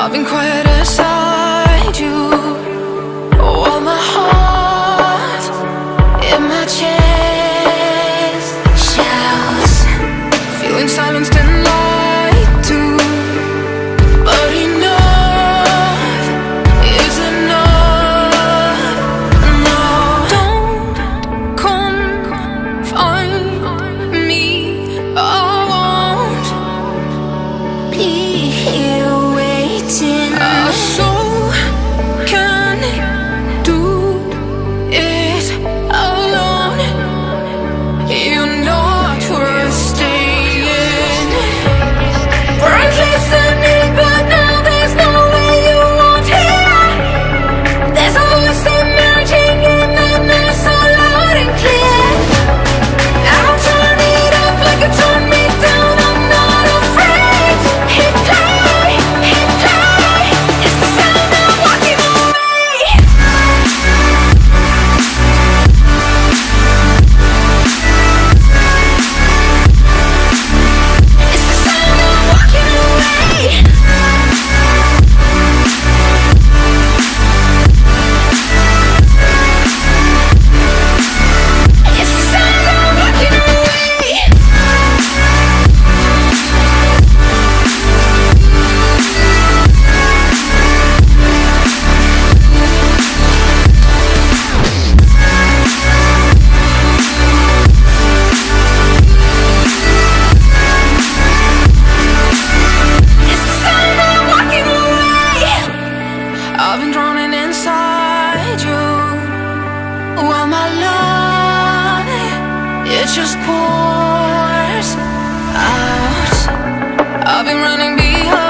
I've been quiet inside you, while my heart in my chest shouts, feeling silenced and lied to. But enough is enough. No, don't confine me. I won't be here waiting. Our soul can do it alone. You're not worth staying. We're listening, but now there's no way you won't hear. There's a voice emerging in the night, so loud and clear. I'll turn it up like you turn me down. I'm not afraid. Hit play, hit play. It's the sound of walking away. It's the sound of walking away. It's the sound of walking away. It's the sound of walking away. I've been drowning inside you, while my love, it just pours out. I've been running behind